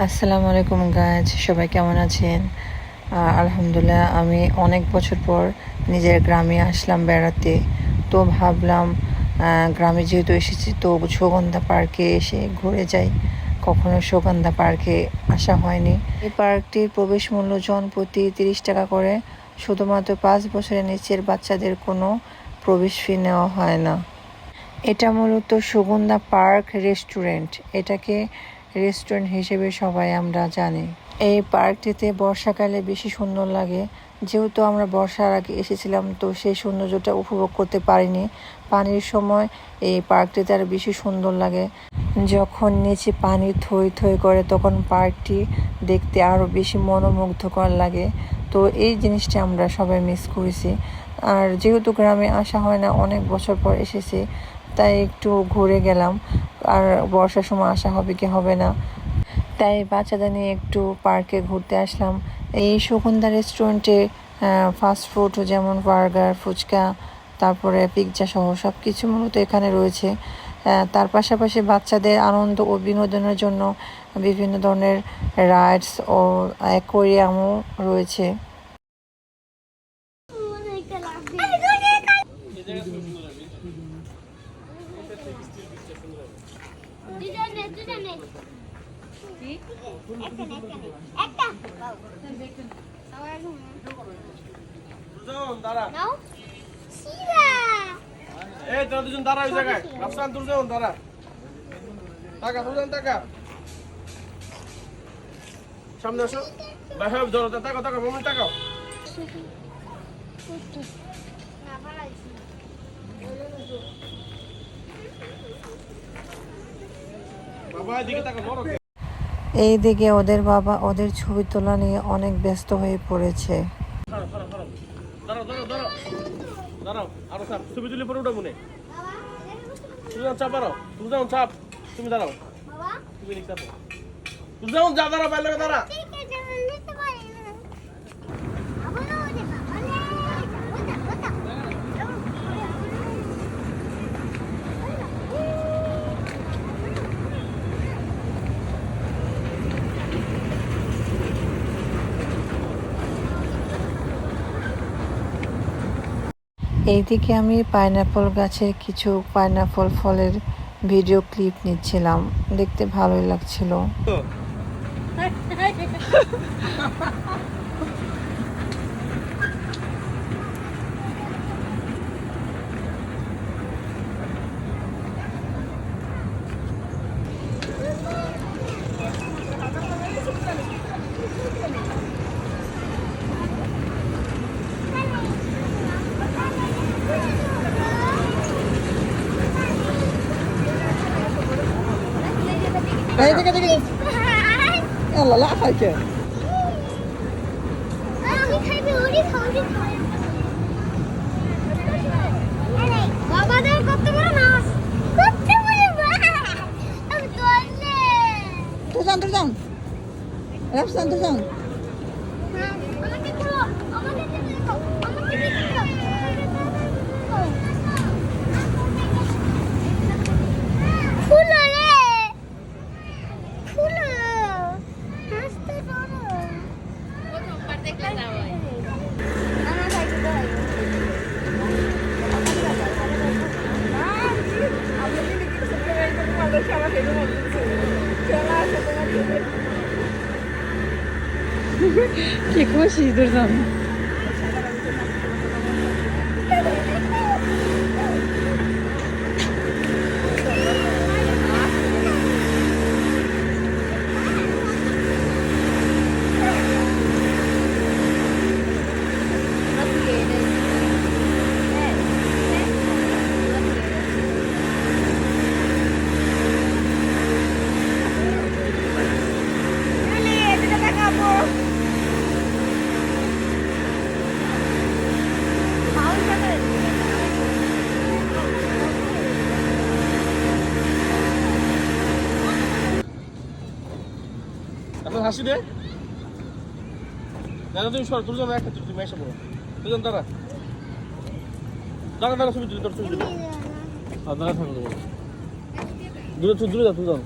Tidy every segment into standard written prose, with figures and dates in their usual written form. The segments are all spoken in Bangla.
আসসালামু আলাইকুম গাইজ, সবাই কেমন আছেন? আলহামদুলিল্লাহ, আমি অনেক বছর পর নিজের গ্রামে আসলাম বেড়াতে। তো ভাবলাম গ্রামে যেহেতু এসেছি তো সুগন্ধা পার্কে এসে ঘুরে যাই। কখনো সুগন্ধা পার্কে আসা হয়নি। এই পার্কটির প্রবেশ মূল্য জনপ্রতি 30 টাকা করে। শুধুমাত্র 5 বছরের নিচের বাচ্চাদের কোনো প্রবেশ ফি নেওয়া হয় না। এটা মূলত সুগন্ধা পার্ক রেস্টুরেন্ট। এটাকে রেস্টুরেন্ট হিসেবে সবাই আমরা জানি। এই পার্কটিতে বর্ষাকালে বেশি সুন্দর লাগে। যেহেতু আমরা বর্ষার আগে এসেছিলাম তো সেই সৌন্দর্যটা উপভোগ করতে পারিনি। পানির সময় এই পার্কটিতে আরও বেশি সুন্দর লাগে। যখন নিচে পানি থই থই করে তখন পার্কটি দেখতে আরও বেশি মনোমুগ্ধকর লাগে। তো এই জিনিসটা আমরা সবাই মিস করেছি। আর যেহেতু গ্রামে আসা হয় না, অনেক বছর পর এসেছি, তাই একটু ঘুরে গেলাম। আর বর্ষার সময় আসা হবে কি হবে না, তাই বাচ্চাদের নিয়ে একটু পার্কে ঘুরতে আসলাম। এই সুগন্ধা রেস্টুরেন্টে ফাস্ট ফুড যেমন বার্গার, ফুচকা, তারপরে পিৎজা সহ সব কিছু মূলত এখানে রয়েছে। তার পাশাপাশি বাচ্চাদের আনন্দ ও বিনোদনের জন্য বিভিন্ন ধরনের রাইডস ও অ্যাকোয়ারিয়ামও রয়েছে। এই তোরা দুজন দাঁড়া ওই জায়গায়। রাফসান তুই যাও দাঁড়া। টাকা দুজন টাকা। সামনে আসো। ভাই হবে ধরো টাকা টাকা মোমেন্ট টাকা। বাবা এদিকে টাকা বড়। এইদিকে ওদের বাবা ওদের ছবি তোলা নিয়ে অনেক ব্যস্ত হয়ে পড়েছে। দাঁড়াও দাঁড়াও দাঁড়াও দাঁড়াও আরো চাপ ছবি তুলে পরে উঠো মনে। তুমি যাও চাপ আরো তুমি যাও চাপ তুমি দাঁড়াও তুমি লিখ চাপ তুমি যাও যা দাঁড়া বাইরে দাঁড়া। এইদিকে আমি পাইনাপল গাছের কিছু পাইনাপল ফলের ভিডিও ক্লিপ নিচ্ছিলাম, দেখতে ভালোই লাগছিল। دقيقة دقيقة يلا لا حاجة বাবাদের কত বড় নাচ কত বড় ترجعون رفسان ترجعون আমাকে খুলো আমাকে দেখো আমাকে দেখো খুলো রে খুলো হাসতে করো প্রথমবার দেখলে না ভাই না না ভাই তো কি খুশি দুজন এখন হাসি দে দাদা তুমি সর দুজন একটা তুমি এসে পড়ো দুজন দাঁড়া দাঁড়া দাঁড়া ছবি তুলি তোর ছবি তুলি দাঁড়া থাকো দূরে দূরে যা তুই যাও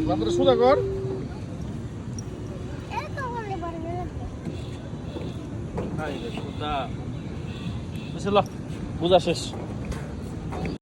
মাথাটা সোজা কর। এরকম হলে পারবে না তো। হাই রে খোদা। বুঝলা, বোঝা শেষ।